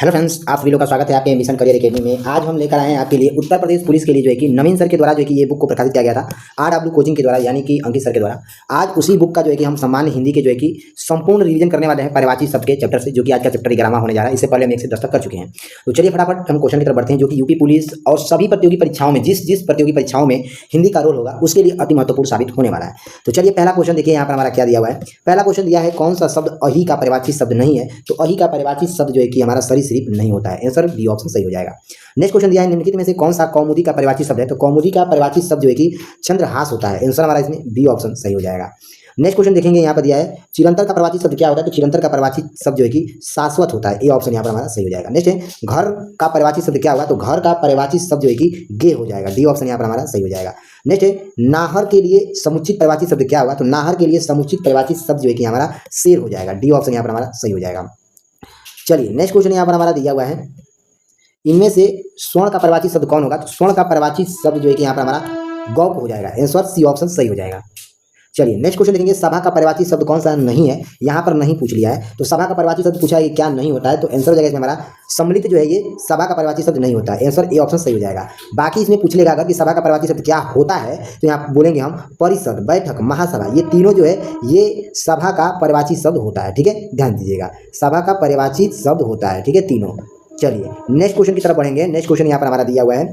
Hello friends, आप सभी लोग का स्वागत है आपके मिशन करियर एकेडमी में। आज हम लेकर आए हैं आपके लिए उत्तर प्रदेश पुलिस के लिए जो है कि नवीन सर के द्वारा जो है कि ये बुक को प्रकाशित किया गया था RW कोचिंग के द्वारा, यानी कि अंकित सर के द्वारा। आज उसी बुक का जो है कि हम सामान्य हिंदी के जो है कि संपूर्ण रिवीजन करने वाले हैं पर्यायवाची शब्द के चैप्टर से, जो कि आज का चैप्टर 11वां होने जा रहा है। इससे पहले हम 1 से 10 तक कर चुके हैं। तो चलिए फटाफट हम क्वेश्चन की तरफ बढ़ते हैं, जो कि यूपी पुलिस और सभी प्रतियोगी परीक्षाओं में जिस प्रतियोगी परीक्षाओं में हिंदी का रोल होगा उसके लिए अति महत्वपूर्ण साबित होने वाला है। तो चलिए पहला क्वेश्चन देखिए, यहाँ पर हमारा क्या दिया हुआ है। पहला क्वेश्चन दिया है, कौन सा शब्द अहि का पर्यायवाची शब्द नहीं है? तो अहि का पर्यायवाची शब्द जो है कि हमारा सरीसृप नहीं होता है। आंसर बी ऑप्शन सही हो जाएगा। नेक्स्ट क्वेश्चन दिया है, निम्नलिखित में से कौन सा कौमुदी का पर्यायवाची शब्द है? तो कौमुदी का पर्यायवाची शब्द जो है कि चंद्रहास होता है। आंसर हमारा इसमें बी ऑप्शन सही हो जाएगा। नेक्स्ट क्वेश्चन देखेंगे, यहाँ पर दिया है चिरंतर का पर्यायवाची शब्द क्या होता है? तो चिरंतर का पर्यायवाची शब्द जो है कि शाश्वत होता है। ए ऑप्शन यहाँ पर हमारा सही हो जाएगा। नेक्स्ट है, घर का पर्यायवाची शब्द क्या होगा? तो घर का पर्यायवाची शब्द जो है कि गे हो जाएगा। डी ऑप्शन यहाँ पर हमारा सही हो जाएगा। नेक्स्ट है, नाहर के लिए समुचित पर्यायवाची शब्द क्या होगा? तो नाहर के लिए समुचित पर्यायवाची शब्द जो है कि हमारा शेर हो जाएगा। डी ऑप्शन यहाँ पर हमारा सही हो जाएगा। चलिए नेक्स्ट क्वेश्चन यहाँ पर हमारा दिया हुआ है, इनमें से स्वर्ण का पर्यायवाची शब्द कौन होगा? तो स्वर्ण का पर्यायवाची शब्द जो है कि यहाँ पर हमारा गौप हो जाएगा। आंसर सी ऑप्शन सही हो जाएगा। चलिए नेक्स्ट क्वेश्चन देखेंगे, सभा का पर्यायवाची शब्द कौन सा नहीं है? यहाँ पर नहीं पूछ लिया है। तो सभा का पर्यायवाची शब्द पूछा है कि क्या नहीं होता है? तो आंसर हो जाएगा इसमें हमारा सम्मिलित जो है ये सभा का पर्यायवाची शब्द नहीं होता है। आंसर ए ऑप्शन सही हो जाएगा। बाकी इसमें पूछ लेगा अगर कि सभा का पर्यायवाची शब्द क्या होता है, तो यहाँ बोलेंगे हम परिषद, बैठक, महासभा, ये तीनों जो है ये सभा का पर्यायवाची शब्द होता है। ठीक है, ध्यान दीजिएगा, सभा का पर्यायवाची शब्द होता है। ठीक है, तीनों। चलिए नेक्स्ट क्वेश्चन की तरफ बढ़ेंगे। नेक्स्ट क्वेश्चन यहाँ पर हमारा दिया हुआ है,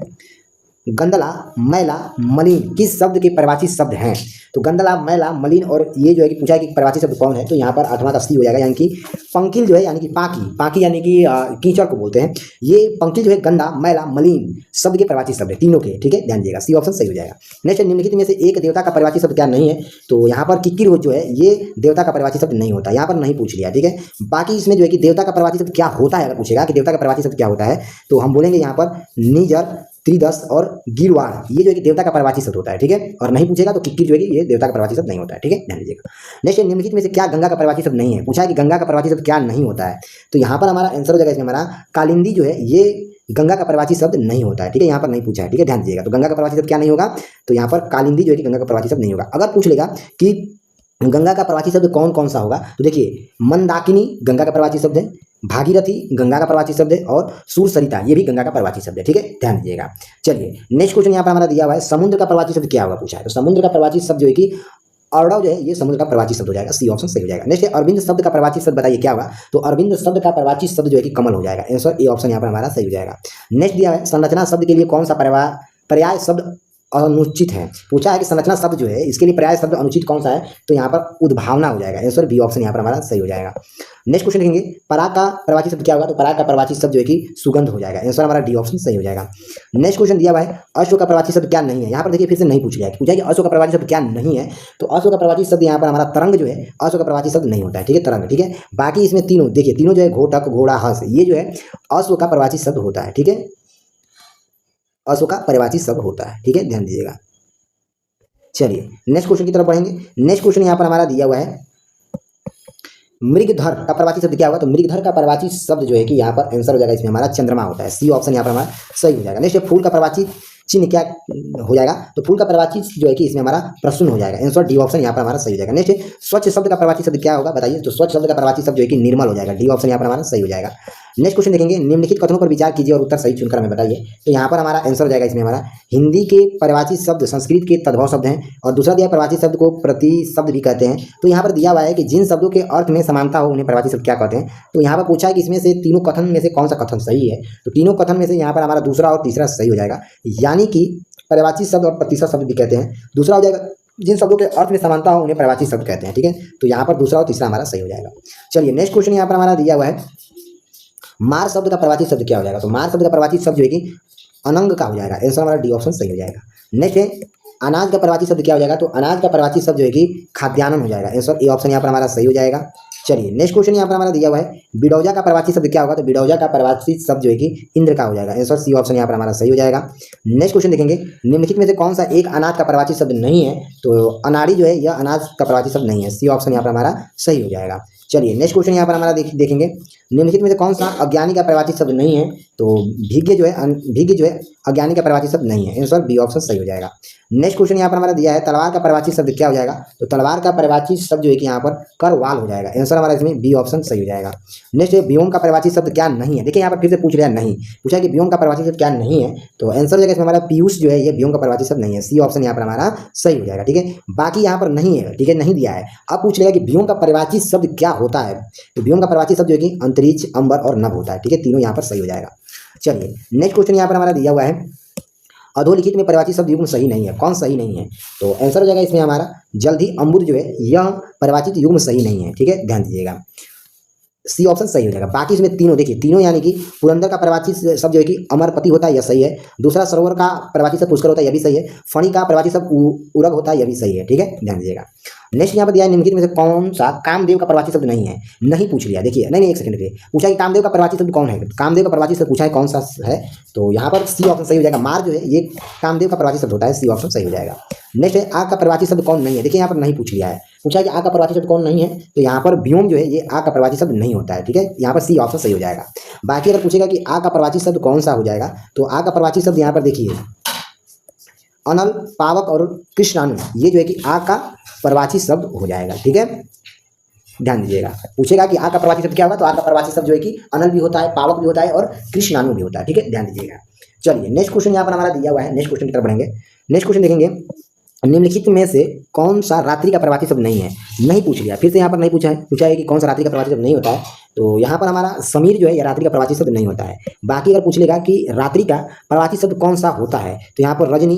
गंदला, मैला, मलिन किस शब्द के पर्यायवाची शब्द हैं? तो गंदला, मैला, मलिन और ये जो है कि पूछा है कि पर्यायवाची शब्द कौन है? तो यहाँ पर 8वां का सी हो जाएगा, यानी कि पंकिल जो है, यानी कि पाकी यानी कि कीचड़ को बोलते हैं। ये पंकिल जो है गंदा, मैला, मलिन शब्द के पर्यायवाची शब्द है, तीनों के। ठीक है, ध्यान दीजिएगा, सी ऑप्शन सही हो जाएगा। नेक्स्ट, निम्नलिखित में से एक देवता का पर्यायवाची शब्द क्या नहीं है? तो यहाँ पर किक्किर जो है ये देवता का पर्यायवाची शब्द नहीं होता, यहाँ पर नहीं पूछ लिया। ठीक है, बाकी इसमें जो है कि देवता का पर्यायवाची शब्द क्या होता है, अगर पूछेगा कि देवता का पर्यायवाची शब्द क्या होता है, तो हम बोलेंगे यहाँ पर निजर, त्रिदश और गिरवाड़, ये जो है कि देवता का पर्यायवाची शब्द होता है। ठीक है, और नहीं पूछेगा तो किक्किर जो है कि ये देवता का पर्यायवाची शब्द नहीं होता है। ठीक है, ध्यान दीजिएगा। नेक्स्ट, निम्नलिखित में से क्या गंगा का पर्यायवाची शब्द नहीं है? पूछा है कि गंगा का पर्यायवाची शब्द क्या नहीं होता है, तो यहाँ पर हमारा आंसर हो जाएगा इसमें हमारा कालिंदी जो है ये गंगा का पर्यायवाची शब्द नहीं होता है। ठीक है, यहाँ पर नहीं पूछा है। ठीक है, ध्यान दीजिएगा। तो गंगा का पर्यायवाची शब्द क्या नहीं होगा? तो यहाँ पर कालिंदी जो है कि गंगा का पर्यायवाची शब्द नहीं होगा। अगर पूछ लेगा कि गंगा का पर्यायवाची शब्द कौन कौन सा होगा, तो देखिए मंदाकिनी गंगा का पर्यायवाची शब्द है, भागीरथी गंगा का पर्यायवाची शब्द है, और सूरसरिता ये भी गंगा का पर्यायवाची शब्द है। ठीक है, ध्यान दीजिएगा। चलिए नेक्स्ट क्वेश्चन यहाँ पर हमारा दिया हुआ है, समुद्र का पर्यायवाची शब्द क्या होगा? पूछा है। तो समुद्र का पर्यायवाची शब्द जो है कि औरव जो है ये समुद्र का पर्यायवाची शब्द हो जाएगा। सी ऑप्शन सही हो जाएगा। नेक्स्ट, अरविंद शब्द का पर्यायवाची शब्द बताइए क्या होगा? तो अरविंद शब्द का पर्यायवाची शब्द जो है कि कमल हो जाएगा। आंसर ए ऑप्शन यहाँ पर हमारा सही हो जाएगा। नेक्स्ट दिया है, संरचना शब्द के लिए कौन सा पर्याय शब्द अनुचित है? पूछा है कि संरचना शब्द जो है इसके लिए पर्याय शब्द अनुचित कौन सा है? तो यहाँ पर उद्भावना हो जाएगा। आंसर बी ऑप्शन यहाँ पर हमारा सही हो जाएगा। नेक्स्ट क्वेश्चन देखेंगे, पराग का पर्यायवाची शब्द क्या होगा? तो पराग का पर्यायवाची शब्द जो है कि सुगंध हो जाएगा। आंसर हमारा डी ऑप्शन सही हो जाएगा। नेक्स्ट क्वेश्चन दिया हुआ है, अश्व का पर्यायवाची शब्द क्या नहीं है? यहाँ पर देखिए फिर से नहीं पूछ लिया है, पूछा है कि अश्व का पर्यायवाची शब्द क्या नहीं है? तो अश्व का पर्यायवाची शब्द यहाँ पर हमारा तरंग जो है अश्व का पर्यायवाची शब्द नहीं होता है। ठीक है, तरंग। ठीक है, बाकी इसमें तीनों देखिए, तीनों जो है घोटक, घोड़ा, हंस, ये जो है अश्व का पर्यायवाची शब्द होता है। ठीक है, अश्व का पर्यायवाची शब्द होता है। ठीक है, ध्यान दीजिएगा। चलिए नेक्स्ट क्वेश्चन की तरफ बढ़ेंगे। नेक्स्ट क्वेश्चन यहाँ पर हमारा दिया हुआ है, मृगधर का पर्यायवाची शब्द क्या होगा? तो मृगधर का पर्यायवाची शब्द जो है कि यहाँ पर आंसर हो जाएगा इसमें हमारा चंद्रमा होता है। सी ऑप्शन यहाँ पर हमारा सही हो जाएगा। नेक्स्ट, फूल का पर्यायवाची चिन्ह क्या हो जाएगा? तो फूल का पर्यायवाची जो है कि इसमें हमारा प्रश्न हो जाएगा। आंसर डी ऑप्शन यहाँ पर हमारा सही हो जाएगा। नेक्स्ट, स्वच्छ शब्द का पर्यायवाची शब्द क्या होगा बताइए? तो स्वच्छ शब्द का पर्यायवाची शब्द जो है कि निर्मल हो जाएगा। डी ऑप्शन यहाँ पर हमारा सही हो जाएगा। नेक्स्ट क्वेश्चन देखेंगे, निम्नलिखित कथनों पर विचार कीजिए और उत्तर सही चुनकर हमें बताइए। तो यहाँ पर हमारा आंसर हो जाएगा इसमें हमारा हिंदी के पर्यायवाची शब्द संस्कृत के तद्भव शब्द हैं, और दूसरा दिया पर्यायवाची शब्द को प्रति शब्द भी कहते हैं। तो यहाँ पर दिया हुआ है कि जिन शब्दों के अर्थ में समानता हो उन्हें पर्यायवाची शब्द क्या कहते हैं? तो यहाँ पर पूछा है कि इसमें से तीनों कथन में से कौन सा कथन सही है? तो तीनों कथन में से यहाँ पर हमारा दूसरा और तीसरा सही हो जाएगा, यानी कि पर्यायवाची शब्द और प्रतिशत शब्द भी कहते हैं। दूसरा हो जाएगा जिन शब्दों के अर्थ में समानता हो उन्हें पर्यायवाची शब्द कहते हैं। ठीक है, तो यहाँ पर दूसरा और तीसरा हमारा सही हो जाएगा। चलिए नेक्स्ट क्वेश्चन यहाँ पर हमारा दिया हुआ है, मार शब्द का पर्यायवाची शब्द क्या हो जाएगा? तो मार शब्द का पर्यायवाची शब्द जो है कि अनंग का हो जाएगा। आंसर हमारा डी ऑप्शन सही हो जाएगा। नेक्स्ट है, अनाज का पर्यायवाची शब्द क्या हो जाएगा? तो अनाज का पर्यायवाची शब्द जो है कि खाद्यान्न हो जाएगा। आंसर ए ऑप्शन यहाँ पर हमारा सही हो जाएगा। चलिए नेक्स्ट क्वेश्चन यहाँ पर हमारा दिया हुआ है, बिडौजा का पर्यायवाची शब्द क्या होगा? तो बिडौजा का पर्यायवाची शब्द जो है कि इंद्र का हो जाएगा। आंसर सी ऑप्शन यहाँ पर हमारा सही हो जाएगा। नेक्स्ट क्वेश्चन देखेंगे, निम्नलिखित में से कौन सा एक अनाज का पर्यायवाची शब्द नहीं है? तो अनाड़ी जो है यह अनाज का पर्यायवाची शब्द नहीं है। सी ऑप्शन यहाँ पर हमारा सही हो जाएगा। चलिए नेक्स्ट क्वेश्चन यहाँ पर हमारा देखेंगे, निम्नलिखित में से कौन सा अज्ञानी का पर्यायवाची शब्द नहीं है? तो भीग्य जो है अज्ञानी का परिवाची शब्द नहीं है। आंसर बी ऑप्शन सही हो जाएगा। नेक्स्ट क्वेश्चन यहाँ पर हमारा दिया है तलवार का परिवाची शब्द क्या हो जाएगा? तो तलवार का परिवाची शब्द जो है कि यहाँ पर करवाल हो जाएगा। आंसर हमारा इसमें बी ऑप्शन सही हो जाएगा। नेक्स्ट है व्योम का परिवाची शब्द क्या नहीं है? देखिए यहाँ पर फिर से पूछ लिया नहीं, पूछा कि व्योम का परिवाची शब्द क्या नहीं है, तो आंसर हो जाएगा इसमें हमारा पीयूष जो है ये व्योम का परिवाची शब्द नहीं है। सी ऑप्शन यहाँ पर हमारा सही हो जाएगा। ठीक है, बाकी यहाँ पर नहीं है, ठीक है, नहीं दिया है। अब पूछ लेगा कि व्योम का परिवाची शब्द क्या होता है? तो व्योम का परिवाची शब्द जो है कि अंतरिक्ष, अंबर और नभ होता है। ठीक है, तीनों यहाँ पर सही हो जाएगा। चलिए नेक्स्ट क्वेश्चन यहाँ पर हमारा दिया हुआ है अधोलिखित में परिवाची शब्द युग्म सही नहीं है। कौन सही नहीं है? तो आंसर हो जाएगा इसमें हमारा जल्दी अम्बुद जो है यह परिवाचित युग्म सही नहीं है। ठीक है, ध्यान दीजिएगा, सी ऑप्शन सही हो जाएगा। बाकी इसमें तीनों देखिए, तीनों यानी कि पुरंदर का परिवाची शब्द जो है कि अमरपति होता है, यह सही है। दूसरा सरोवर का परिवाची शब्द पुष्कर होता है, यह भी सही है। फणी का परिवाची शब्द उरग होता है, यह भी सही है। ठीक है, ध्यान दीजिएगा। नेक्स्ट यहाँ पर दिया है निम्नलिखित में से कौन सा कामदेव का परिवाची शब्द नहीं है? नहीं पूछ लिया, देखिए नहीं एक सेकंड पे पूछा कि कामदेव का परिवाची शब्द कौन है? कामदेव का परिवाची शब्द पूछा है कौन सा है? तो यहाँ पर सी ऑप्शन सही हो जाएगा। मार जो है ये कामदेव का परिवाची शब्द होता है, सी ऑप्शन सही हो जाएगा। नेक्स्ट है आग का परिवाची शब्द कौन नहीं है? देखिए यहाँ पर नहीं पूछ लिया है, पूछा कि आग का परिवाची शब्द कौन नहीं है, तो यहाँ पर व्योम जो है ये आग का परिवाची शब्द नहीं होता है। ठीक है, यहाँ पर सी ऑप्शन सही हो जाएगा। बाकी अगर पूछेगा कि आग का परिवाची शब्द कौन सा हो जाएगा, तो आग का परिवाची शब्द यहाँ पर देखिए अनल, पावक और कृष्णाणु, ये जो है कि आग का परिवाची शब्द हो जाएगा। ठीक है, ध्यान दीजिएगा। पूछेगा कि आग का परिवाची शब्द क्या होगा, तो आग का परिवाची शब्द जो है कि अनल भी होता है, पावक भी होता है और कृष्णाणु भी होता है। ठीक है, ध्यान दीजिएगा। चलिए नेक्स्ट क्वेश्चन यहाँ पर हमारा दिया हुआ है, नेक्स्ट क्वेश्चन की तरफ बढ़ेंगे। नेक्स्ट क्वेश्चन देखेंगे निम्नलिखित में से कौन सा रात्रि का परिवाची शब्द नहीं है? नहीं पूछ लिया, फिर से यहाँ पर नहीं पूछा है, पूछा है कि कौन सा रात्रि का परिवाची शब्द नहीं होता है, तो यहाँ पर हमारा समीर जो है यह रात्रि का परिवाची शब्द नहीं होता है। बाकी अगर पूछ लेगा कि रात्रि का परिवाची शब्द कौन सा होता है, तो यहाँ पर रजनी,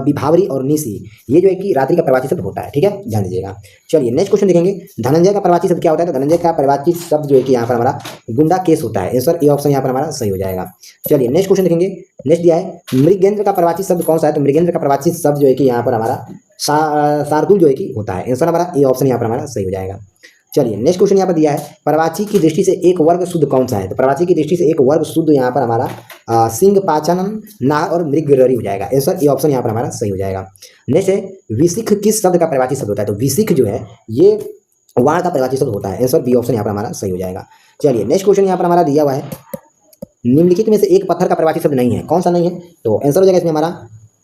विभावरी और निशी, ये जो है कि रात्रि का परिवाची शब्द होता है। ठीक है, ध्यान दीजिएगा। चलिए नेक्स्ट क्वेश्चन देखेंगे धनंजय का परिवाची शब्द क्या होता है? तो धनंजय का परिवाची शब्द जो है कि यहाँ पर हमारा गुंडा केस होता है। आंसर ए ऑप्शन यहाँ पर हमारा सही हो जाएगा। चलिए नेक्स्ट क्वेश्चन देखेंगे। नेक्स्ट दिया है मृगेंद्र का परिवाची शब्द कौन सा है? तो मृगेंद्र का परिवाची शब्द जो है कि यहाँ पर हमारा शार्दुल जो है कि होता है। आंसर हमारा ए ऑप्शन यहाँ पर हमारा सही हो जाएगा। चलिए नेक्स्ट क्वेश्चन यहाँ पर दिया है परवाची की दृष्टि से एक वर्ग शुद्ध कौन सा है? तो परवाची की दृष्टि से एक वर्ग शुद्ध यहाँ पर हमारा सिंह, पाचन, नाग और मृगररी हो जाएगा। आंसर ए ऑप्शन यहाँ पर हमारा सही हो जाएगा। नेक्स्ट है विशिख किस शब्द का परिवाची शब्द होता है? तो विशिख जो है ये वाण का परिवाची शब्द होता है। आंसर बी ऑप्शन यहाँ पर हमारा सही हो जाएगा। चलिए नेक्स्ट क्वेश्चन यहाँ पर हमारा दिया हुआ है निम्नलिखित में से एक पत्थर का परिवाची शब्द नहीं है। कौन सा नहीं है? तो आंसर हो जाएगा इसमें हमारा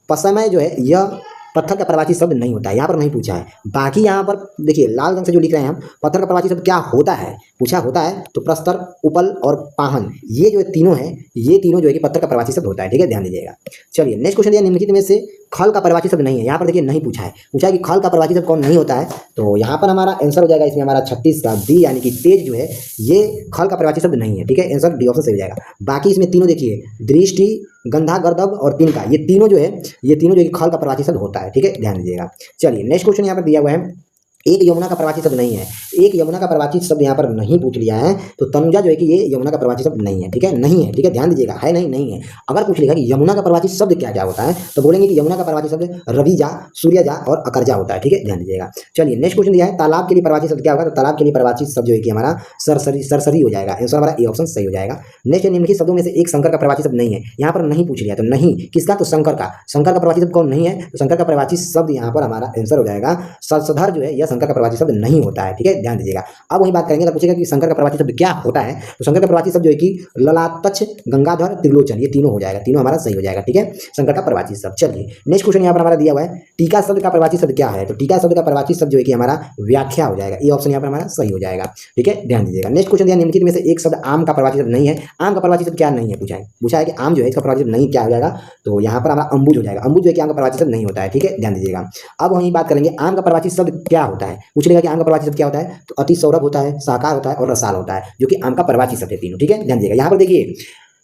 पसमय जो है यह पत्थर का परिवाची शब्द नहीं होता है, यहाँ पर नहीं पूछा है। बाकी यहाँ पर देखिए लाल रंग से जो लिख रहे हैं हम, पत्थर का परिवाची शब्द क्या होता है पूछा होता है, तो प्रस्तर, उपल और पाहन, ये जो तीनों हैं, ये तीनों जो है कि पत्थर का परिवाची शब्द होता है। ठीक है, ध्यान दीजिएगा। चलिए नेक्स्ट क्वेश्चन दिया निम्नलिखित में से खल का परिवाची शब्द नहीं है। यहाँ पर देखिए नहीं पूछा है, पूछा है कि खल का परिवाची शब्द कौन नहीं होता है, तो यहाँ पर हमारा आंसर हो जाएगा इसमें हमारा 36 का डी, यानी कि तेज जो है ये खल का परिवाची शब्द नहीं है। ठीक है, आंसर डी ऑप्शन सही हो जाएगा। बाकी इसमें तीनों देखिए दृष्टि, गंधा, गर्दभ और तिनका, ये तीनों जो है कि खल का परिवाची शब्द होता है। ठीक है, ध्यान दीजिएगा। चलिए नेक्स्ट क्वेश्चन यहाँ पर दिया हुआ है एक यमुना का परिवाची शब्द नहीं है। एक यमुना का परिवाची शब्द यहाँ पर नहीं पूछ लिया है, तो तनुजा जो है कि ये यमुना का परिवाची शब्द नहीं है। ठीक है, नहीं है। ठीक है, ध्यान दीजिएगा, है नहीं है। अगर पूछ लेगा कि यमुना का परिवाची शब्द क्या क्या होता है, तो बोलेंगे कि यमुना का परिवाची शब्द रविजा, सूर्यजा और अकरजा होता है। ठीक है, ध्यान दीजिएगा। चलिए नेक्स्ट क्वेश्चन दिया है तालाब के लिए परिवाची शब्द क्या होगा? तो तालाब के लिए परिवाची शब्द जो है कि हमारा सरसरी हो जाएगा। आंसर हमारा ए ऑप्शन सही हो जाएगा। नेक्स्ट निम्नलिखित शब्दों में से एक शंकर का परिवाची शब्द नहीं है। यहाँ पर नहीं पूछ लिया, तो नहीं किसका? तो शंकर का। शंकर का परिवाची शब्द कौन नहीं है? तो शंकर का परिवाची शब्द यहाँ पर हमारा आंसर हो जाएगा सधर जो है यह शंकर का परिवाची शब्द नहीं होता है। ठीक है, ध्यान दीजिएगा। अब वही बात करेंगे, अगर पूछेगा कि शंकर का परिवाची शब्द क्या होता है, तो शंकर का परिवाची शब्द जो है कि ललाटच्छ, गंगाधर, त्रिलोचन, ये तीनों हो जाएगा, तीनों हमारा सही हो जाएगा। ठीक है, शंकर का परिवाची शब्द। चलिए नेक्स्ट क्वेश्चन यहाँ पर हमारा दिया हुआ है टीका शब्द का परिवाची शब्द क्या है? तो टीका शब्द का परिवाची शब्द जो है कि हमारा व्याख्या हो जाएगा। ये ऑप्शन यहाँ पर हमारा सही हो जाएगा। ठीक है, ध्यान दीजिएगा। नेक्स्ट क्वेश्चन दिया निम्नलिखित में से एक शब्द आम का परिवाची शब्द नहीं है। आम का परिवाची शब्द क्या नहीं है पूछा है कि आम जो है इसका परिवाची शब्द नहीं क्या हो जाएगा? तो यहाँ पर हमारा अम्बुज हो जाएगा। अम्बुज जो है कि आम का परिवाची शब्द नहीं होता है। ठीक है, ध्यान दीजिएगा। अब वही बात करेंगे आम का परिवाची शब्द क्या होता है। पूछ लेगा कि आम का परिवाची शब्द क्या होता है, तो अति सौरभ होता है, शाकाहार होता है और रसाल होता है, जो कि आम का परिवाची शब्द है तीनों। ठीक है, ध्यान दीजिएगा। यहाँ पर देखिए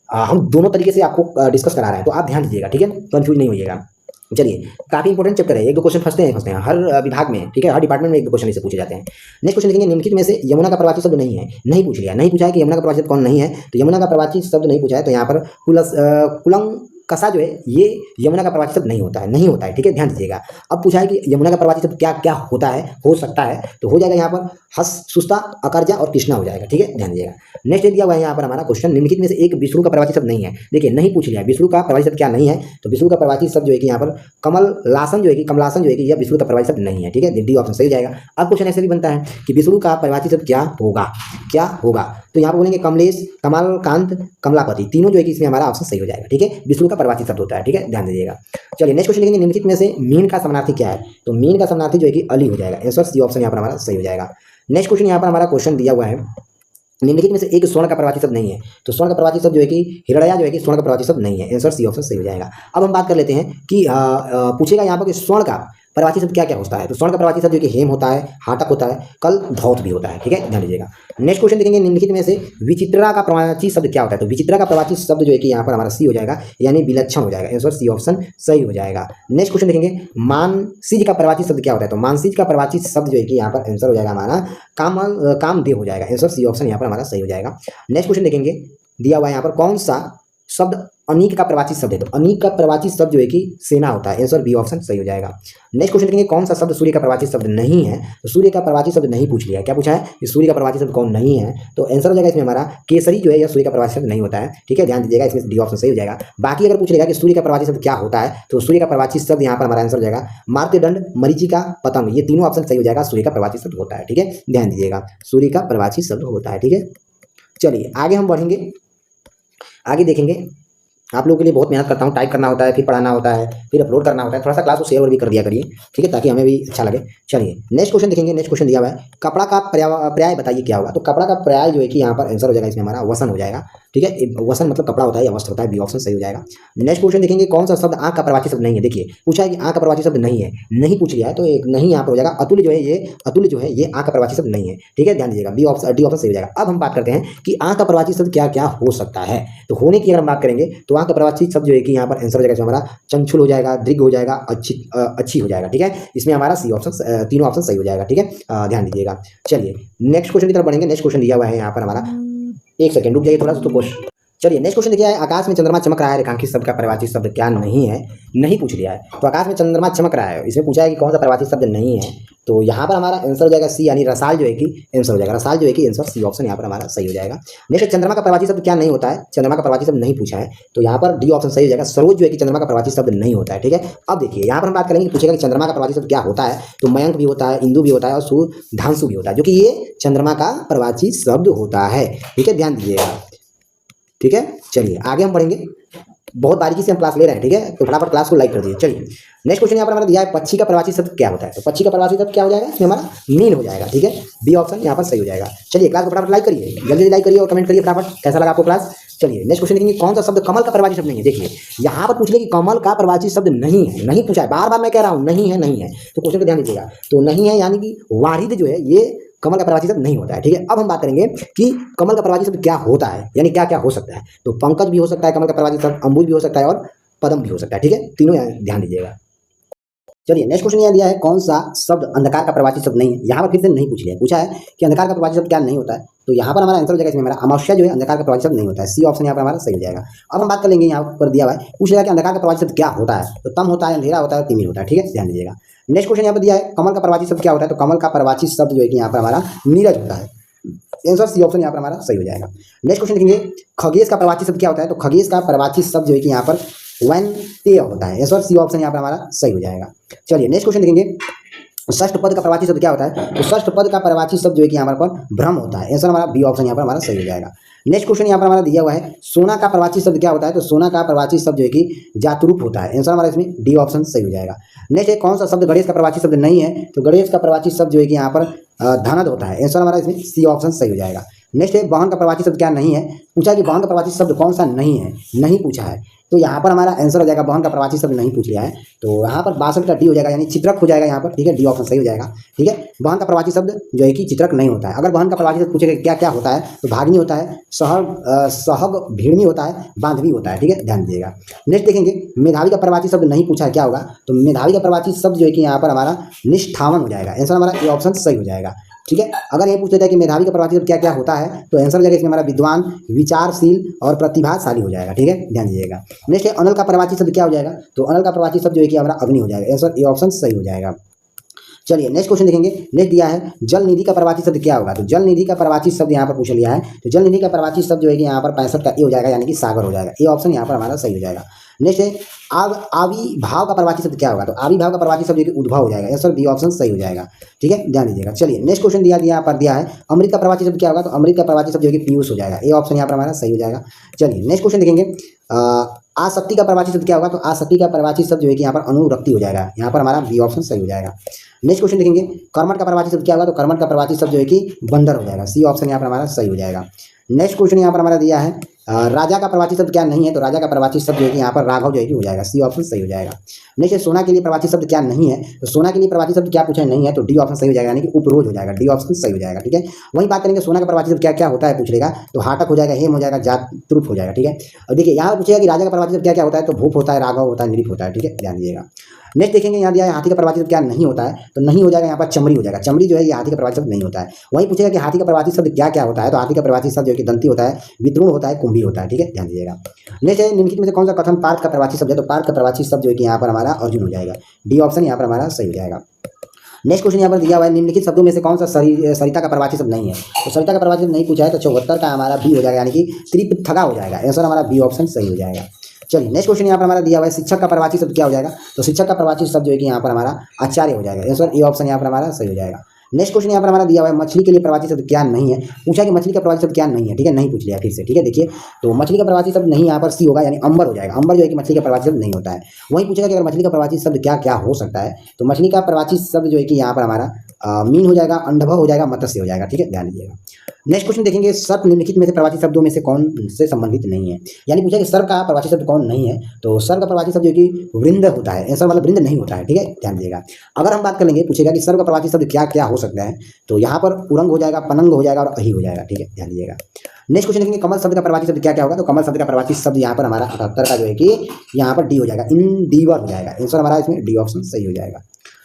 हम दोनों तरीके से आपको डिस्कस करा रहे हैं, तो आप ध्यान दीजिएगा। ठीक है, कंफ्यूज नहीं होइएगा। चलिए काफी इंपॉर्टेंट चैप्टर है, एक दो क्वेश्चन फंसते हैं हर विभाग में। ठीक है, हर डिपार्टमेंट में एक दो क्वेश्चन ऐसे पूछे जाते हैं। नेक्स्ट क्वेश्चन देखेंगे निम्नलिखित में से यमुना का परिवाची शब्द नहीं है। नहीं पूछ लिया, नहीं पूछा है कि यमुना का परिवाची शब्द कौन नहीं है, तो यमुना का परिवाची शब्द नहीं पूछा है, तो यहाँ पर कुलम कसा जो है ये यमुना का परिवाची शब्द नहीं होता है। ठीक है, ध्यान दीजिएगा। अब पूछा है कि यमुना का परिवाची शब्द क्या क्या होता है, हो सकता है, तो हो जाएगा यहाँ पर हस, सुस्ता, अकरजा और कृष्णा हो जाएगा। ठीक है, ध्यान दीजिएगा। नेक्स्ट दिया हुआ है यहाँ पर हमारा क्वेश्चन निम्नलिखित में से एक विष्णु का परिवाची शब्द नहीं है। देखिए नहीं पूछ लिया विष्णु का परिवाची शब्द क्या नहीं है, तो विष्णु का परिवाची शब्द जो है कि यहाँ पर कमलासन जो है कि यह विष्णु का परिवाची शब्द नहीं है। ठीक है, डी ऑप्शन सही हो जाएगा। अब क्वेश्चन ऐसे भी बनता है कि विष्णु का परिवाची शब्द क्या होगा, तो यहाँ पर बोलेंगे कमलेश, कमलकांत, कमलापति, तीनों जो है कि इसमें हमारा ऑप्शन सही हो जाएगा। ठीक है, विष्णु का प्रवाची शब्द होता है। ठीक है, ध्यान दीजिएगा। चलिए नेक्स्ट क्वेश्चन देखेंगे, निम्नलिखित में से मीन का समानार्थी क्या है? तो मीन का समानार्थी जो है कि अली हो जाएगा। आंसर सी ऑप्शन यहाँ पर हमारा सही हो जाएगा। नेक्स्ट क्वेश्चन यहाँ पर हमारा क्वेश्चन दिया हुआ है, निम्नलिखित में से एक स्वर्ण का प्रवाची शब्द नहीं है। तो स्वर्ण का प्रवाची शब्द जो है कि हिरण्या जो है कि स्वर्ण का प्रवाची शब्द नहीं है। आंसर सी ऑप्शन सही हो जाएगा। अब हम बात कर लेते हैं कि पूछेगा यहाँ पर कि स्वर्ण का प्रवाची शब्द क्या क्या होता है। तो स्वर्ण का प्रवाची शब्द जो कि हेम होता है, हाटक होता है, कल, धौत भी होता है। ठीक है, ध्यान दीजिएगा। नेक्स्ट क्वेश्चन देखेंगे, निम्नलिखित में से विचित्रा का प्रवाची शब्द क्या होता है? तो विचित्रा का प्रवाची शब्द जो है कि यहाँ पर हमारा सी हो जाएगा, यानी विलक्षण हो जाएगा। आंसर सी ऑप्शन सही हो जाएगा। नेक्स्ट क्वेश्चन देखेंगे, मानसिज का प्रवाची शब्द क्या होता है? तो मानसिज का प्रवाची शब्द जो है कि यहाँ पर आंसर हो जाएगा हमारा कामदेव हो जाएगा। आंसर सी ऑप्शन यहाँ पर हमारा सही हो जाएगा। नेक्स्ट क्वेश्चन देखेंगे, दिया हुआ है यहाँ पर कौन सा शब्द अनीक का प्रवाची शब्द है? तो अनीक का प्रवाची शब्द जो है कि सेना होता है। आंसर बी ऑप्शन सही हो जाएगा। नेक्स्ट क्वेश्चन देखेंगे, कौन सा शब्द सूर्य का प्रवाची शब्द नहीं है? तो सूर्य का प्रवाची शब्द नहीं पूछ लिया। क्या पूछा है कि सूर्य का प्रवाची शब्द कौन नहीं है? तो आंसर हो जाएगा इसमें हमारा केसरी जो है यह सूर्य का प्रवाची शब्द नहीं होता है। ठीक है, ध्यान दीजिएगा, इसमें डी ऑप्शन सही हो जाएगा। बाकी अगर पूछ लेगा कि सूर्य का प्रवाची शब्द क्या होता है, तो सूर्य का प्रवाची शब्द यहाँ पर हमारा आंसर हो जाएगा मार्तंड, मरीचिका, पतंग, ये तीनों ऑप्शन सही हो जाएगा। सूर्य का प्रवाची शब्द होता है। ठीक है, ध्यान दीजिएगा, सूर्य का प्रवाची शब्द होता है। ठीक है, चलिए आगे हम बढ़ेंगे, आगे देखेंगे। आप लोगों के लिए बहुत मेहनत करता हूँ, टाइप करना होता है, फिर पढ़ाना होता है, फिर अपलोड करना होता है। थोड़ा सा क्लास को शेयर भी कर दिया करिए, ठीक है, ताकि हमें भी अच्छा लगे। चलिए नेक्स्ट क्वेश्चन देखेंगे। नेक्स्ट क्वेश्चन दिया हुआ है, कपड़ा का पर्याय बताइए क्या होगा? तो कपड़ा का पर्याय जो है कि यहाँ पर आंसर हो जाएगा इसमें हमारा वसन हो जाएगा। ठीक है, वसन मतलब कपड़ा होता है या वस्त्र होता है। बी ऑप्शन सही हो जाएगा। नेक्स्ट क्वेश्चन देखेंगे, कौन सा शब्द आँख का प्रवाची शब्द नहीं है? देखिए पूछा है कि आँख का प्रवाची शब्द नहीं है, नहीं पूछ लिया है, तो एक नहीं यहाँ पर हो जाएगा। अतुल्य जो है ये आँख का प्रवाची शब्द नहीं है। ठीक है, ध्यान दीजिएगा, डी ऑप्शन सही हो जाएगा। अब हम बात करते हैं कि आँख का प्रवाची शब्द क्या क्या हो सकता है। तो होने की अगर हम बात करेंगे तो आँख का प्रवाची शब्द जो है कि यहाँ पर आंसर हो जाएगा हमारा चंचुल हो जाएगा, दृढ़ हो जाएगा, अच्छी हो जाएगा। ठीक है, इसमें हमारा सी ऑप्शन, तीनों ऑप्शन सही हो जाएगा। ठीक है, ध्यान दीजिएगा। चलिए नेक्स्ट क्वेश्चन की तरफ बढ़ेंगे। नेक्स्ट क्वेश्चन दिया हुआ है यहाँ पर हमारा, एक सेकंड रुक जाइए थोड़ा सा। तो चलिए नेक्स्ट क्वेश्चन देखिए, आकाश में चंद्रमा चमक रहा है, रेखांकित शब्द का प्रवाची शब्द क्या नहीं है? नहीं पूछ लिया है। तो आकाश में चंद्रमा चमक रहा है, इसमें पूछा है कि कौन सा प्रवाची शब्द नहीं है? तो यहाँ पर हमारा आंसर हो जाएगा सी, यानी रसाल जो है कि आंसर हो जाएगा। रसाल जो है कि आंसर सी ऑप्शन यहाँ पर हमारा सही हो जाएगा। नेक्स्ट, चंद्रमा का प्रवाची शब्द क्या नहीं होता है? चंद्रमा का प्रवाची शब्द नहीं पूछा है, तो यहाँ पर डी ऑप्शन सही हो जाएगा। सरोज जो है कि चंद्रमा का प्रवाची शब्द नहीं होता है। ठीक है, अब देखिए यहाँ पर हम बात करेंगे, पूछेगा कि चंद्रमा का प्रवाची शब्द क्या होता है? तो मयंक भी होता है, इंदु भी होता है और सुधांशु भी होता है, जो कि ये चंद्रमा का प्रवाची शब्द होता है। ठीक है, ध्यान दीजिएगा। ठीक है, चलिए आगे हम बढ़ेंगे, बहुत बारीकी से हम क्लास ले रहे हैं। ठीक है, तो फटाफट क्लास को लाइक कर दीजिए। चलिए नेक्स्ट क्वेश्चन यहाँ पर हमारा दिया है, पक्षी का प्रवाची शब्द क्या होता है? तो पक्षी का प्रवाची शब्द क्या हो जाएगा? इसमें हमारा मीन हो जाएगा। ठीक है, बी ऑप्शन यहाँ पर सही हो जाएगा। चलिए क्लास को फटाफट लाइक करिए, जल्दी लाइक करिए और कमेंट करिए फटाफट, कैसा लगा आपको क्लास। चलिए नेक्स्ट क्वेश्चन देखेंगे, कौन सा शब्द कमल का प्रवाची शब्द नहीं है? देखिए यहाँ पर पूछ ले कि कमल का प्रवाची शब्द नहीं है, नहीं पूछा है, बार बार मैं कह रहा हूँ नहीं है, नहीं है, तो क्वेश्चन को ध्यान दीजिएगा। तो नहीं है यानी कि वारिद जो है ये कमल का प्रवाची शब्द नहीं होता है। ठीक है, अब हम बात करेंगे कि कमल का प्रवाची शब्द क्या होता है, यानी क्या क्या हो सकता है। तो पंकज भी हो सकता है कमल का प्रवाची शब्द, अंबुज भी हो सकता है और पदम भी हो सकता है। ठीक है, तीनों ध्यान दीजिएगा। चलिए नेक्स्ट क्वेश्चन यहाँ दिया है, कौन सा शब्द अंधकार का प्रवाची शब्द नहीं है? यहाँ पर फिर से नहीं पूछ लिया, पूछा है कि अंधकार का प्रवाची शब्द क्या नहीं होता है? तो यहाँ पर हमारा आंसर हो जाएगा इसमें हमारा अमावस्या जो है अंधकार का प्रवाची शब्द नहीं होता है। सी ऑप्शन यहाँ पर हमारा सही हो जाएगा। अब हम बात कर लेंगे, यहाँ पर दिया हुआ है, पूछ लेगा कि अंधकार का प्रवाची शब्द क्या होता है? तो तम होता है, अंधेरा होता है, तिमिर होता है। ठीक है, ध्यान दीजिएगा। नेक्स्ट क्वेश्चन यहाँ पर दिया है, कमल का प्रवाची शब्द क्या होता है? तो कमल का प्रवाची शब्द जो है कि यहाँ पर हमारा नीरज होता है। आंसर सी ऑप्शन यहाँ पर हमारा सही हो जाएगा। नेक्स्ट क्वेश्चन देखेंगे, खगेश का प्रवाची शब्द क्या होता है? तो खगेश का प्रवाची शब्द जो है कि यहाँ पर वैनतेय होता है। आंसर सी ऑप्शन यहाँ पर हमारा सही हो जाएगा। चलिए नेक्स्ट क्वेश्चन देखेंगे, षष्ठ पद का प्रवाची शब्द क्या होता है? तो षष्ठ पद का प्रवाची शब्द जो है कि यहाँ पर भ्रम होता है। आंसर हमारा बी ऑप्शन यहाँ पर हमारा सही हो जाएगा। नेक्स्ट क्वेश्चन यहाँ पर हमारा दिया हुआ है, सोना का प्रवाची शब्द क्या होता है? तो सोना का प्रवाची शब्द जो है कि जातरूप होता है। आंसर हमारा इसमें डी ऑप्शन सही हो जाएगा। नेक्स्ट है, कौन सा शब्द गणेश का प्रवाची शब्द नहीं है? तो गणेश का प्रवाची शब्द जो है कि यहाँ पर धनद होता है। आंसर हमारा इसमें सी ऑप्शन सही हो जाएगा। नेक्स्ट है, वाहन का प्रवाची शब्द क्या नहीं है? पूछा कि वाहन का प्रवाची शब्द कौन सा नहीं है, नहीं पूछा है, तो यहाँ पर हमारा आंसर हो जाएगा वाहन का प्रवाची शब्द नहीं पूछ लिया है, तो यहाँ पर 62 का डी हो जाएगा, यानी चित्रक हो जाएगा यहाँ पर। ठीक है, डी ऑप्शन सही हो जाएगा। ठीक है, वाहन का प्रवाची शब्द जो है कि चित्रक नहीं होता है। अगर वाहन का प्रवाची शब्द पूछेगा क्या क्या होता है, तो भागनी होता है, सहग भीड़नी होता है, बांधवी होता है। ठीक है, ध्यान दीजिएगा। नेक्स्ट देखेंगे, मेधावी का प्रवाची शब्द नहीं पूछा है, क्या होगा? तो मेधावी का प्रवाची शब्द जो है कि यहाँ पर हमारा निष्ठावन हो जाएगा। आंसर हमारा ये ऑप्शन सही हो जाएगा। ठीक है, अगर ये पूछ लेता है कि मेधावी का प्रवाची शब्द क्या क्या होता है, तो आंसर हो जाएगा इसमें हमारा विद्वान, विचारशील और प्रतिभाशाली हो जाएगा। ठीक है, ध्यान दीजिएगा। नेक्स्ट है, अनल का प्रवाची शब्द क्या हो जाएगा? तो अनल का प्रवाची शब्द जो है कि हमारा अग्नि हो जाएगा। आंसर ये ऑप्शन सही हो जाएगा। चलिए नेक्स्ट क्वेश्चन देखेंगे। नेक्स्ट दिया है, जल निधि का प्रवाची शब्द क्या होगा? तो जल निधि का प्रवाची शब्द यहाँ पर पूछ लिया है, तो जल निधि का प्रवाची शब्द जो है कि यहाँ पर 65 का ए हो जाएगा, यानी कि सागर हो जाएगा। ये ऑप्शन यहाँ पर हमारा सही हो जाएगा। नेक्स्ट है आविर्भाव का प्रवाची शब्द क्या होगा, तो आविर्भाव का प्रवाची शब्द जो कि उद्भव हो जाएगा, आंसर बी ऑप्शन सही हो जाएगा। ठीक है, ध्यान दीजिएगा। चलिए नेक्स्ट क्वेश्चन यहाँ पर दिया है अमृत का प्रवाची शब्द क्या होगा, तो अमृत का प्रवाची शब्द जो कि पीयूष हो जाएगा, ए ऑप्शन यहाँ पर हमारा सही हो जाएगा। चलिए नेक्स्ट क्वेश्चन देखेंगे आसक्ति का प्रवाची शब्द क्या होगा, तो आसक्ति का प्रवाची शब्द जो है कि यहाँ पर अनुरक्ति हो जाएगा, यहाँ पर हमारा बी ऑप्शन सही हो जाएगा। नेक्स्ट क्वेश्चन देखेंगे कर्मठ का प्रवाची शब्द क्या होगा, तो कर्मठ का प्रवाची शब्द जो है कि बंदर हो जाएगा, सी ऑप्शन यहाँ पर हमारा सही हो जाएगा। नेक्स्ट क्वेश्चन यहाँ पर हमारा दिया है राजा का प्रवाची शब्द क्या नहीं है, तो राजा का प्रवाची शब्द जो है कि यहाँ पर राघव जो है कि हो जाएगा, सी ऑप्शन सही हो जाएगा। नेक्स्ट है सोना के लिए प्रवाची शब्द क्या नहीं है, तो सोना के लिए प्रवाची शब्द क्या पूछा नहीं है, तो डी ऑप्शन सही हो जाएगा, यानी कि उपरोज हो जाएगा, डी ऑप्शन सही हो जाएगा। ठीक है, वही बात करेंगे सोना का प्रवाची शब्द क्या क्या होता है पूछ लेगा, तो हाटक हो जाएगा, हेम हो जाएगा, जातरूप हो जाएगा। ठीक है, और देखिए यहाँ पर पूछेगा कि राजा का प्रवाची शब्द क्या क्या होता है, तो भूप होता है, राघव होता है, नृप होता है। ठीक है, ध्यान दीजिएगा। नेक्स्ट देखेंगे यहाँ दिया है हाथी का प्रवाची शब्द क्या नहीं होता है, तो नहीं हो जाएगा यहाँ पर चमड़ी हो जाएगा, चमड़ी जो है ये हाथी का प्रवाची शब्द नहीं होता है। वहीं पूछेगा कि हाथी का प्रवाची शब्द क्या क्या होता है, तो हाथी का प्रवाची शब्द जो कि दंती होता है, विद्रुण होता है, कुंभी होता है। ठीक है, ध्यान दीजिएगा। नेक्स्ट है निम्नलिखित में से कौन सा कथन पार्थ का प्रवाची शब्द है, तो पार्थ का प्रवाची शब्द जो है कि यहाँ पर हमारा अर्जुन हो जाएगा, डी ऑप्शन यहाँ पर हमारा सही हो जाएगा। नेक्स्ट क्वेश्चन यहाँ पर दिया हुआ है निम्नलिखित शब्दों में से कौन सा सरिता का प्रवाची शब्द नहीं है, तो सरिता का प्रवाची शब्द नहीं पूछा है, तो 74 का हमारा बी हो जाएगा, यानी कि त्रिपथगा हो जाएगा, आंसर हमारा बी ऑप्शन सही हो जाएगा। चलिए नेक्स्ट क्वेश्चन यहाँ पर हमारा दिया हुआ है शिक्षक का प्रवाची शब्द क्या हो जाएगा, तो शिक्षक का प्रवाची शब्द जो है कि यहाँ पर हमारा आचार्य हो जाएगा, आंसर ए ऑप्शन यहाँ पर हमारा सही हो जाएगा। नेक्स्ट क्वेश्चन यहाँ पर हमारा दिया हुआ है मछली के लिए प्रवाची शब्द क्या नहीं है, पूछा कि मछली का प्रवाची शब्द क्या नहीं है। ठीक है, नहीं पूछ लिया फिर से। ठीक है, देखिए तो मछली का प्रवाची शब्द नहीं यहाँ पर सी होगा, यानी अंबर हो जाएगा, अंबर जो है कि मछली का प्रवाची शब्द नहीं होता है। वहीं पूछेगा कि अगर मछली का प्रवाची शब्द क्या क्या हो सकता है, तो मछली का प्रवाची शब्द जो है कि यहाँ पर हमारा मीन हो जाएगा, अंडभव हो जाएगा, मत्स्य हो जाएगा। ठीक है, ध्यान दीजिएगा। नेक्स्ट क्वेश्चन देखेंगे सर्प निम्नलिखित में से प्रवाची शब्दों में से कौन से संबंधित नहीं है, यानी पूछा कि सर्प का प्रवाची शब्द कौन नहीं है, तो सर्प का प्रवाची शब्द जो कि वृंद होता है, ऐसा मतलब वृंद नहीं होता है। ठीक है, ध्यान दीजिएगा। अगर हम बात कर लेंगे पूछेगा कि सर्प का प्रवाची शब्द क्या क्या हो सकता है, तो यहाँ पर उरंग हो जाएगा, पनंग हो जाएगा और अही हो जाएगा। ठीक है, ध्यान दीजिएगा। नेक्स्ट क्वेश्चन देखेंगे कमल शब्द का प्रवाची शब्द क्या क्या होगा, तो कमल शब्द का प्रवाची शब्द यहाँ पर हमारा 78 का जो है कि यहाँ पर डी हो जाएगा, इंदीवर हो जाएगा, आंसर हमारा इसमें डी ऑप्शन सही हो जाएगा।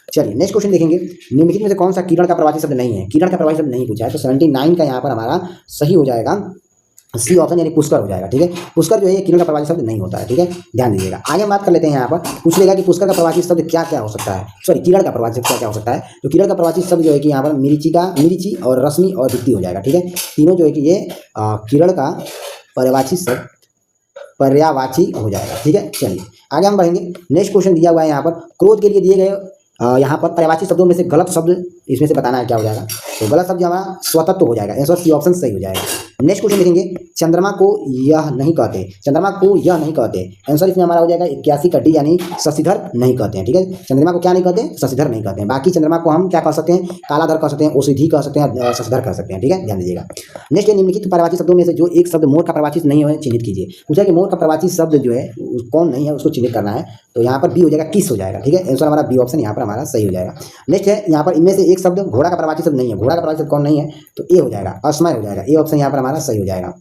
चलिए नेक्स्ट क्वेश्चन देखेंगे निम्नलिखित में से कौन सा किरण का प्रवाची शब्द नहीं है, किरण का प्रवाची शब्द नहीं पूछा है, तो 79 का यहाँ पर हमारा सही हो जाएगा, सी ऑप्शन यानी पुष्कर हो जाएगा। ठीक है, पुष्कर जो है ये किरण का प्रवाची शब्द नहीं होता है। ठीक है, ध्यान दीजिएगा। आगे हम बात कर लेते हैं, यहाँ पर पूछ लेगा कि पुष्कर का प्रवाची शब्द क्या क्या हो सकता है, सॉरी किरण का प्रवाची शब्द क्या क्या हो सकता है, तो किरण का प्रवाची शब्द जो है कि यहाँ पर मिर्ची और रश्मि और दीप्ति हो जाएगा। ठीक है, तीनों जो है कि ये किरण का पर्यावाची शब्द पर्यावाची हो जाएगा। ठीक है, चलिए आगे हम बढ़ेंगे। नेक्स्ट क्वेश्चन दिया हुआ है यहाँ पर क्रोध के लिए दिए गए यहाँ पर पर्यायवाची शब्दों में से गलत शब्द इसमें से बताना है क्या हो जाएगा, तो गलत शब्द हमारा स्वतत्व हो जाएगा, आंसर सी ऑप्शन सही हो जाएगा। नेक्स्ट क्वेश्चन देखेंगे चंद्रमा को यह नहीं कहते, चंद्रमा को यह नहीं कहते, आंसर इसमें हमारा हो जाएगा 81 का डी, यानी शशिधर नहीं कहते हैं। ठीक है, चंद्रमा को क्या नहीं कहते, शशिधर नहीं कहते हैं। बाकी चंद्रमा को हम क्या कह सकते हैं, कालाधर कह सकते हैं, औषधि कह सकते हैं, शशिधर कह सकते हैं। ठीक है, ध्यान दीजिएगा। नेक्स्ट है निम्नलिखित पर्यायवाची शब्दों में से जो एक शब्द मोर का पर्यायवाची नहीं है चिन्हित कीजिए, पूछा कि मोर का पर्यायवाची शब्द जो है कौन नहीं है उसको चिन्हित करना है, तो यहाँ पर बी हो जाएगा, किस हो जाएगा। ठीक है, आंसर हमारा बी ऑप्शन यहाँ पर हमारा सही हो जाएगा। नेक्स्ट है यहाँ पर इनमें से एक शब्द घोड़ा का प्रवाची शब्द नहीं है, घोड़ा का प्रवाची शब्द कौन नहीं है, तो ए हो जाएगा, असमय हो जाएगा, ए ऑप्शन यहाँ पर हमारा सही हो जाएगा।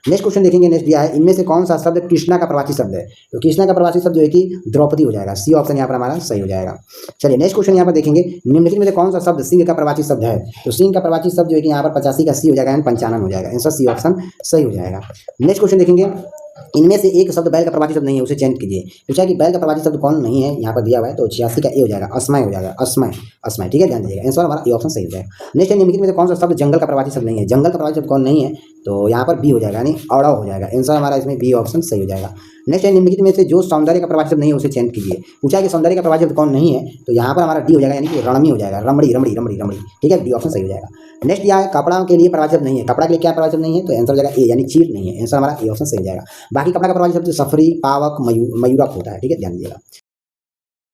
नेक्स्ट क्वेश्चन देखेंगे, नेक्स्ट दिया है इनमें से कौन सा शब्द कृष्णा का प्रवाची शब्द है, तो कृष्णा का प्रवाची शब्द जो है कि द्रौपदी हो जाएगा, सी ऑप्शन यहाँ पर हमारा सही हो जाएगा। चलिए नेक्स्ट क्वेश्चन यहाँ पर देखेंगे निम्नलिखित में से कौन सा शब्द सिंह का प्रवाची शब्द है, तो सिंह का प्रवाची शब्द जो है कि यहाँ पर 85 का सी हो जाएगा, 95 हो जाएगा, आंसर सी ऑप्शन सही हो जाएगा। नेक्स्ट क्वेश्चन देखेंगे इनमें से एक शब्द बैल का प्रवाची शब्द नहीं है, उसे चयन कीजिए, पूछा कि बैल का प्रवाची शब्द कौन नहीं है, यहाँ पर दिया हुआ है, तो 86 का ए हो जाएगा, असमय हो जाएगा, असमय। ठीक है, ध्यान दीजिएगा, आंसर हमारा ए ऑप्शन सही हो जाएगा। नेक्स्ट है निम्नलिखित में से कौन सा शब्द जंगल का प्रवाची शब्द नहीं है, जंगल का प्रवाची शब्द कौन नहीं है, तो यहाँ पर बी हो जाएगा, यानी औड़व हो जाएगा, आंसर हमारा इसमें बी ऑप्शन सही हो जाएगा। नेक्स्ट है निम्नलिखित में से जो सौंदर्य का प्रवाची शब्द नहीं है उसे चयन कीजिए, पूछा कि सौंदर्य का प्रवाची शब्द कौन नहीं है, तो यहाँ पर हमारा डी हो जाएगा, यानी कि रमणी हो जाएगा, रमड़ी। ठीक है, डी ऑप्शन सही हो जाएगा। नेक्स्ट यहाँ है कपड़ा के लिए प्रवाची शब्द नहीं है, कपड़ा के लिए क्या प्रवाची शब्द नहीं है, तो आंसर हो जाएगा ए, यानी चीर नहीं है, आंसर हमारा ए ऑप्शन सही हो जाएगा। बाकी कपड़ा का प्रवाची शब्द सफरी, पावक, मयूरक होता है। ठीक है, ध्यान दीजिएगा।